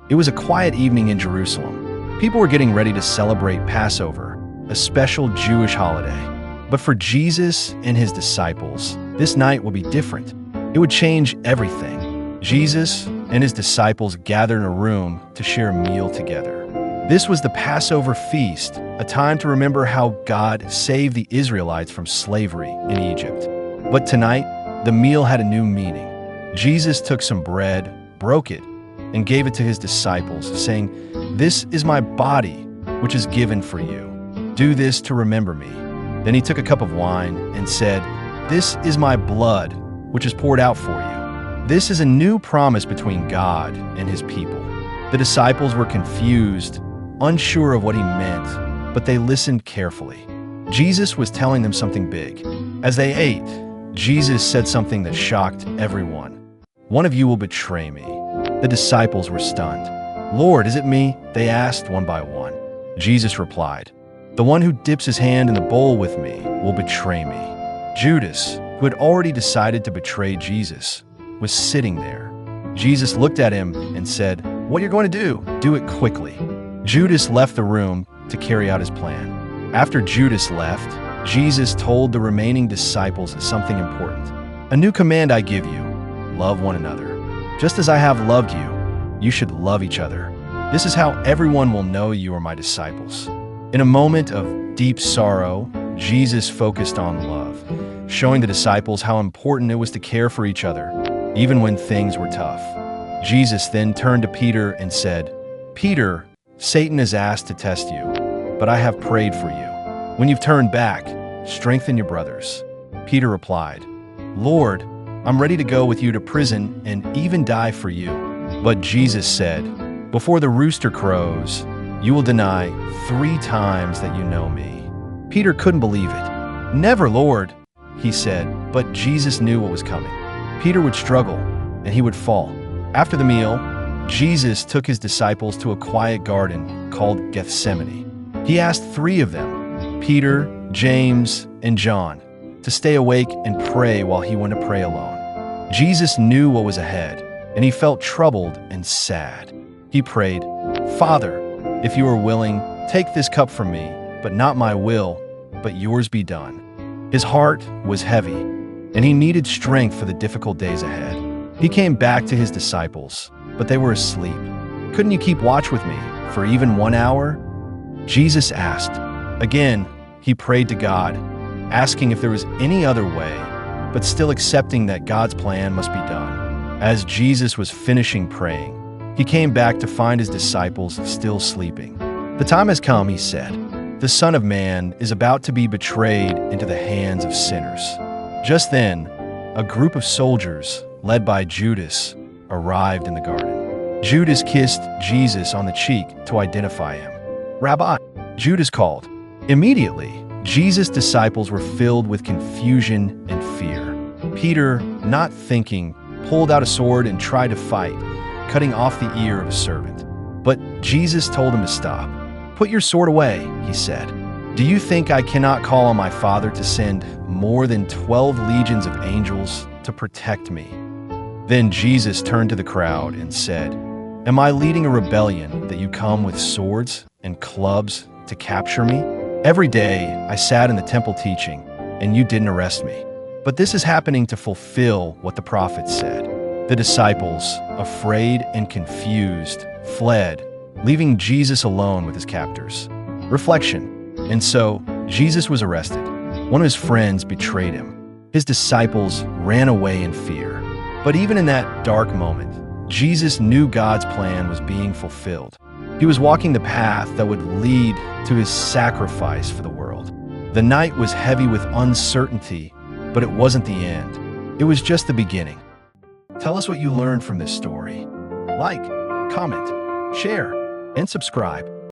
It was a quiet evening in Jerusalem. People were getting ready to celebrate Passover, a special Jewish holiday. But for Jesus and his disciples, this night would be different. It would change everything. Jesus and his disciples gathered in a room to share a meal together. This was the Passover feast, a time to remember how God saved the Israelites from slavery in Egypt. But tonight, the meal had a new meaning. Jesus took some bread, broke it, and gave it to his disciples, saying, "This is my body, which is given for you. Do this to remember me." Then he took a cup of wine and said, "This is my blood, which is poured out for you. This is a new promise between God and his people." The disciples were confused, unsure of what he meant, but they listened carefully. Jesus was telling them something big. As they ate, Jesus said something that shocked everyone. "One of you will betray me." The disciples were stunned. "Lord, is it me?" they asked one by one. Jesus replied, "The one who dips his hand in the bowl with me will betray me." Judas, who had already decided to betray Jesus, was sitting there. Jesus looked at him and said, "What you're going to do it quickly." Judas left the room to carry out his plan. After Judas left, Jesus told the remaining disciples something important. "A new command I give you, love one another. Just as I have loved you, you should love each other. This is how everyone will know you are my disciples." In a moment of deep sorrow, Jesus focused on love, showing the disciples how important it was to care for each other, even when things were tough. Jesus then turned to Peter and said, "Peter, Satan has asked to test you, but I have prayed for you. When you've turned back, strengthen your brothers." Peter replied, "Lord, I'm ready to go with you to prison and even die for you." But Jesus said, "Before the rooster crows, you will deny 3 times that you know me." Peter couldn't believe it. "Never, Lord," he said, but Jesus knew what was coming. Peter would struggle, and he would fall. After the meal, Jesus took his disciples to a quiet garden called Gethsemane. He asked 3 of them, Peter, James, and John, to stay awake and pray while he went to pray alone. Jesus knew what was ahead, and he felt troubled and sad. He prayed, "Father, if you are willing, take this cup from me, but not my will, but yours be done." His heart was heavy, and he needed strength for the difficult days ahead. He came back to his disciples, but they were asleep. "Couldn't you keep watch with me for even 1 hour?" Jesus asked. Again, he prayed to God, asking if there was any other way, but still accepting that God's plan must be done. As Jesus was finishing praying, he came back to find his disciples still sleeping. "The time has come," he said. "The Son of Man is about to be betrayed into the hands of sinners." Just then, a group of soldiers, led by Judas, arrived in the garden. Judas kissed Jesus on the cheek to identify him. "Rabbi," Judas called. Immediately, Jesus' disciples were filled with confusion and fear. Peter, not thinking, pulled out a sword and tried to fight, cutting off the ear of a servant. But Jesus told him to stop. "Put your sword away," he said. "Do you think I cannot call on my Father to send more than 12 legions of angels to protect me?" Then Jesus turned to the crowd and said, "Am I leading a rebellion that you come with swords and clubs to capture me? Every day I sat in the temple teaching, and you didn't arrest me. But this is happening to fulfill what the prophets said." The disciples, afraid and confused, fled, leaving Jesus alone with his captors. Reflection. And so, Jesus was arrested. One of his friends betrayed him. His disciples ran away in fear. But even in that dark moment, Jesus knew God's plan was being fulfilled. He was walking the path that would lead to his sacrifice for the world. The night was heavy with uncertainty, but it wasn't the end. It was just the beginning. Tell us what you learned from this story. Like, comment, share, and subscribe.